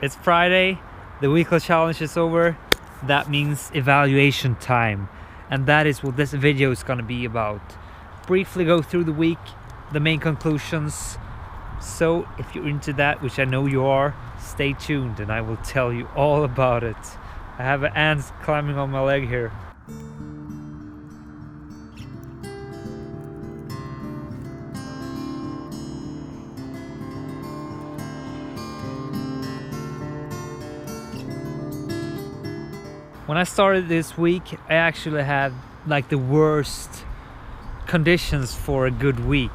It's Friday, the weekly challenge is over. That means evaluation time, and that is what this video is gonna be about. Briefly go through the week, the main conclusions. So if you're into that, which I know you are, stay tuned and I will tell you all about it. I have an ant climbing on my leg here. When I started this week, I actually had like the worst conditions for a good week.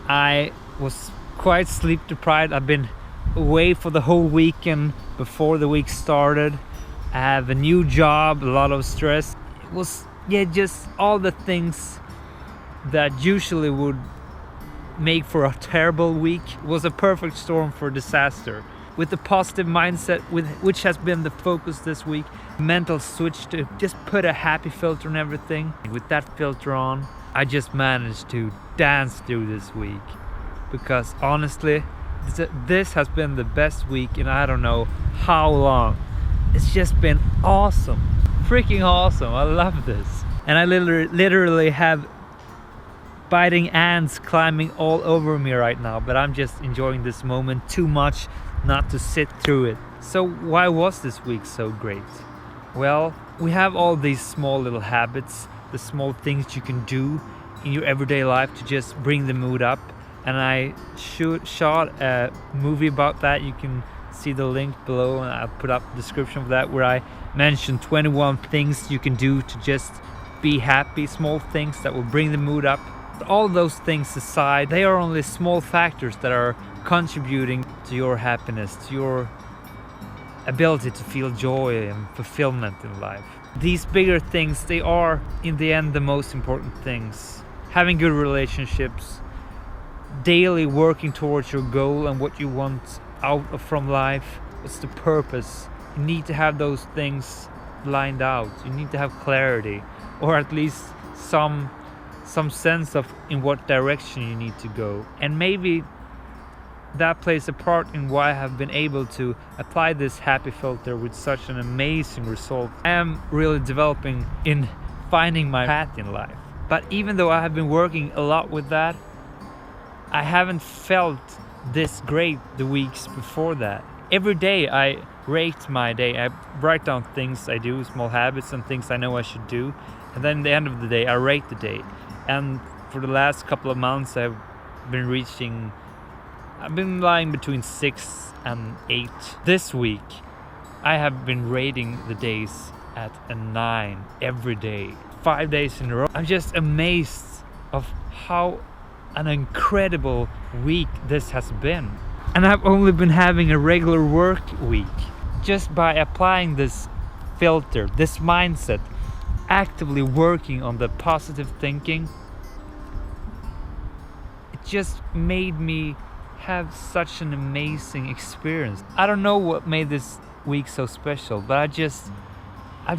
I was quite sleep deprived. I've been away for the whole weekend before the week started. I have a new job, a lot of stress. It was, just all the things that usually would make for a terrible week. It was a perfect storm for disaster. With the positive mindset, which has been the focus this week, mental switch to just put a happy filter on everything. With that filter on, I just managed to dance through this week, because honestly, this has been the best week in I don't know how long. It's just been awesome, freaking awesome. I love this, and I literally have biting ants climbing all over me right now, but I'm just enjoying this moment too much not to sit through it. So why was this week so great? Well, we have all these small little habits, the small things you can do in your everyday life to just bring the mood up, and I shot a movie about that. You can see the link below, and I'll put up the description of that, where I mentioned 21 things you can do to just be happy, small things that will bring the mood up. But all those things aside, they are only small factors that are contributing to your happiness, to your ability to feel joy and fulfillment in life. These bigger things, they are in the end the most important things. Having good relationships, daily working towards your goal and what you want out from life. What's the purpose? You need to have those things lined out. You need to have clarity, or at least some sense of in what direction you need to go. And maybe that plays a part in why I have been able to apply this happy filter with such an amazing result. I am really developing in finding my path in life. But even though I have been working a lot with that, I haven't felt this great the weeks before that. Every day I rate my day. I write down things I do, small habits and things I know I should do. And then at the end of the day, I rate the day. And for the last couple of months, I've been lying between 6 and 8. This week, I have been rating the days at a 9 every day, 5 days in a row. I'm just amazed of how an incredible week this has been. And I've only been having a regular work week. Just by applying this filter, this mindset, actively working on the positive thinking, it just made me have such an amazing experience. I don't know what made this week so special, but I've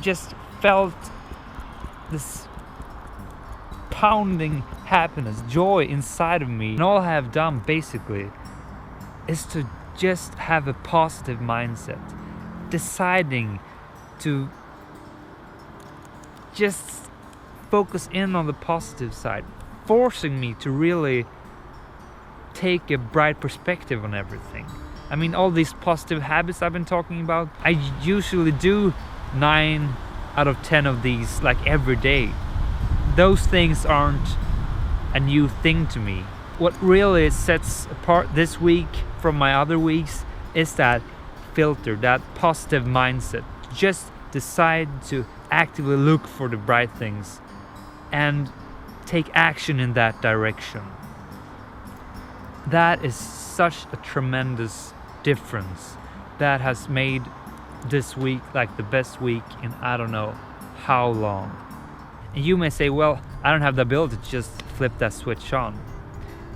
just felt this pounding happiness, joy inside of me. And all I have done basically is to just have a positive mindset, deciding to just focus in on the positive side, forcing me to really take a bright perspective on everything. I mean, all these positive habits I've been talking about, I usually do 9 out of 10 of these like every day. Those things aren't a new thing to me. What really sets apart this week from my other weeks is that filter, that positive mindset. Just decide to actively look for the bright things and take action in that direction. That is such a tremendous difference. That has made this week like the best week in I don't know how long. And you may say, well, I don't have the ability to just flip that switch on.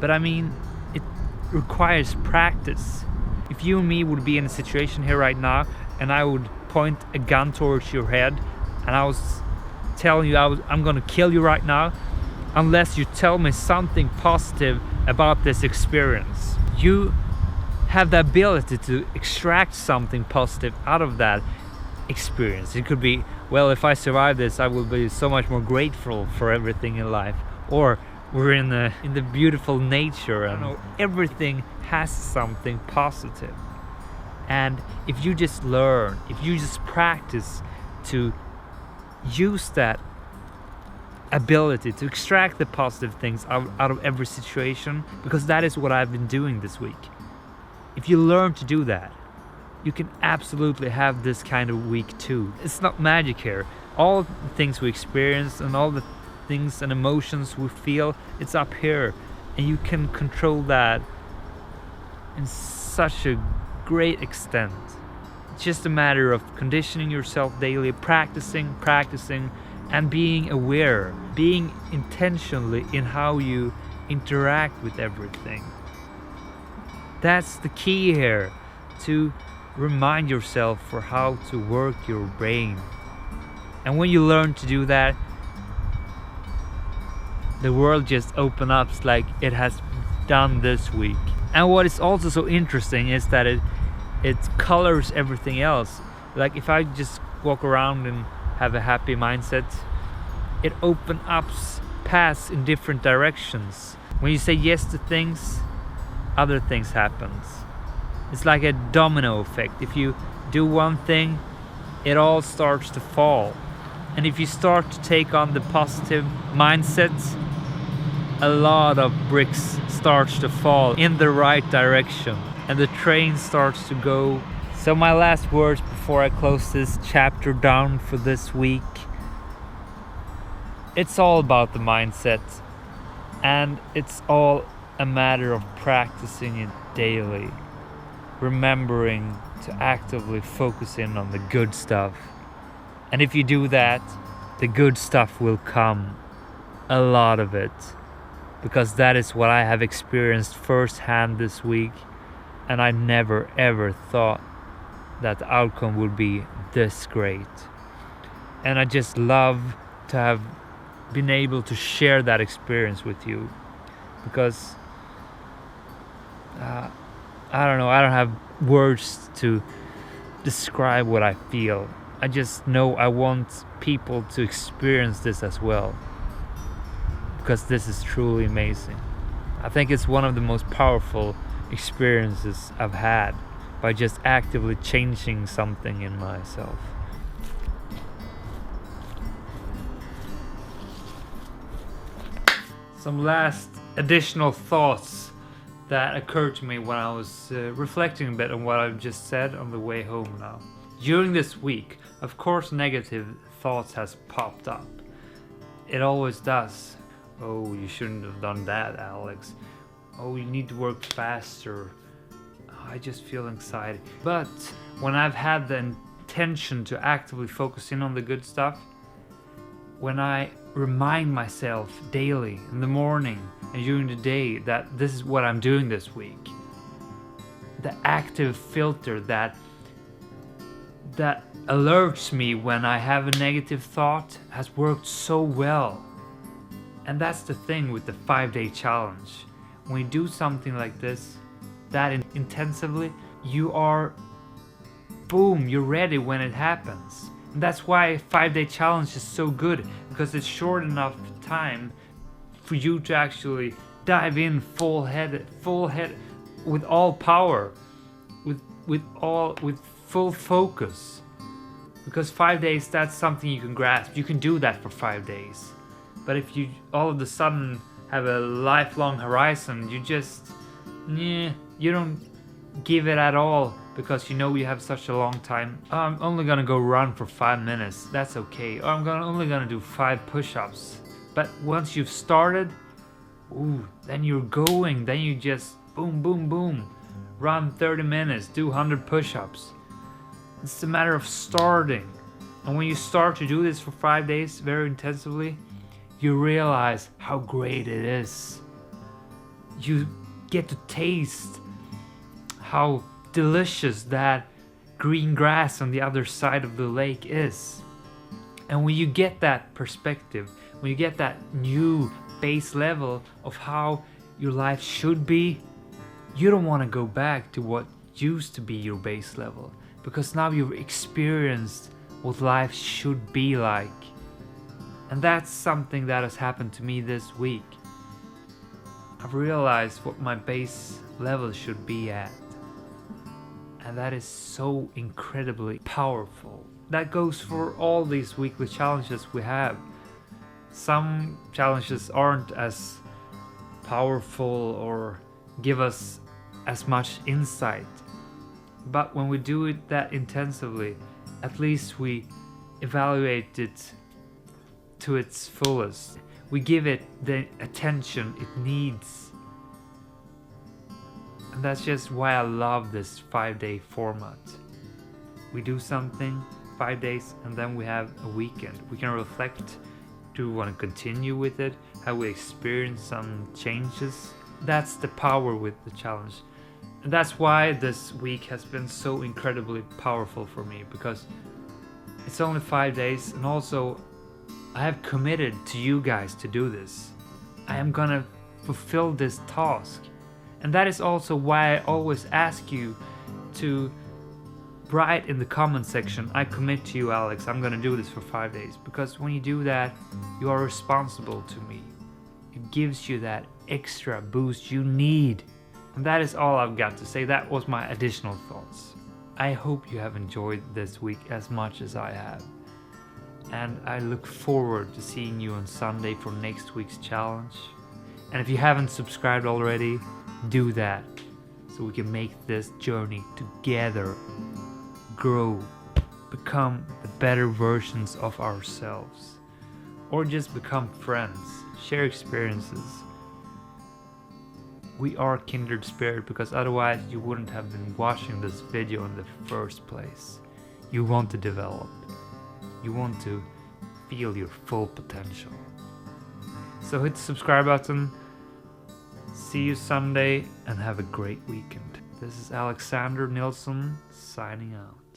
But I mean, it requires practice. If you and me would be in a situation here right now, and I would point a gun towards your head, and I was telling you I'm gonna kill you right now, unless you tell me something positive about this experience. You have the ability to extract something positive out of that experience. It could be, well, if I survive this, I will be so much more grateful for everything in life. Or we're in the beautiful nature, and everything has something positive. And if you just learn, if you just practice to use that ability to extract the positive things out of every situation, because that is what I've been doing this week. If you learn to do that, you can absolutely have this kind of week too. It's not magic here. All the things we experience and all the things and emotions we feel, it's up here, and you can control that in such a great extent. It's just a matter of conditioning yourself daily, practicing, and being aware, being intentionally in how you interact with everything. That's the key here, to remind yourself for how to work your brain. And when you learn to do that, the world just opens up like it has done this week. And what is also so interesting is that it colors everything else. Like if I just walk around and have a happy mindset, it opens up paths in different directions. When you say yes to things, other things happens. It's like a domino effect. If you do one thing, it all starts to fall. And if you start to take on the positive mindset, a lot of bricks starts to fall in the right direction, and the train starts to go. So my last words before I close this chapter down for this week, it's all about the mindset, and it's all a matter of practicing it daily, remembering to actively focus in on the good stuff. And if you do that, the good stuff will come, a lot of it, because that is what I have experienced firsthand this week, and I never ever thought that the outcome would be this great. And I just love to have been able to share that experience with you, because I don't know, I don't have words to describe what I feel. I just know I want people to experience this as well, because this is truly amazing. I think it's one of the most powerful experiences I've had, by just actively changing something in myself. Some last additional thoughts that occurred to me when I was reflecting a bit on what I've just said on the way home now. During this week, of course, negative thoughts has popped up. It always does. Oh, you shouldn't have done that, Alex. Oh, you need to work faster. I just feel anxiety. But when I've had the intention to actively focus in on the good stuff, when I remind myself daily, in the morning and during the day, that this is what I'm doing this week, the active filter that alerts me when I have a negative thought has worked so well. And that's the thing with the 5-day challenge. When you do something like this, that intensively, you are, boom, you're ready when it happens. And that's why a 5-day challenge is so good, because it's short enough time for you to actually dive in full head with all power, with full focus. Because 5 days, that's something you can grasp. You can do that for 5 days. But if you all of a sudden have a lifelong horizon, you don't give it at all, because you know you have such a long time. Oh, I'm only gonna go run for 5 minutes. That's okay. Or I'm only gonna do 5 push-ups. But once you've started, then you're going. Then you just boom, boom, boom. Run 30 minutes. Do 100 push-ups. It's a matter of starting. And when you start to do this for 5 days very intensively, you realize how great it is. You get to taste how delicious that green grass on the other side of the lake is. And when you get that perspective, when you get that new base level of how your life should be, You don't want to go back to what used to be your base level, because now you've experienced what life should be like. And that's something that has happened to me this week. I've realized what my base level should be at. And that is so incredibly powerful. That goes for all these weekly challenges we have. Some challenges aren't as powerful or give us as much insight. But when we do it that intensively, at least we evaluate it to its fullest. We give it the attention it needs. And that's just why I love this 5-day format. We do something 5 days and then we have a weekend. We can reflect. Do we want to continue with it? Have we experienced some changes? That's the power with the challenge. And that's why this week has been so incredibly powerful for me, because it's only 5 days, and also I have committed to you guys to do this. I am gonna fulfill this task. And that is also why I always ask you to write in the comment section, I commit to you, Alex, I'm gonna do this for 5 days. Because when you do that, you are responsible to me. It gives you that extra boost you need. And that is all I've got to say. That was my additional thoughts. I hope you have enjoyed this week as much as I have. And I look forward to seeing you on Sunday for next week's challenge. And if you haven't subscribed already, do that so we can make this journey together, grow, become the better versions of ourselves, or just become friends, share experiences. We are kindred spirit, because otherwise you wouldn't have been watching this video in the first place. You want to develop. You want to feel your full potential. So hit the subscribe button. See you Sunday and have a great weekend. This is Alexander Nilsson signing out.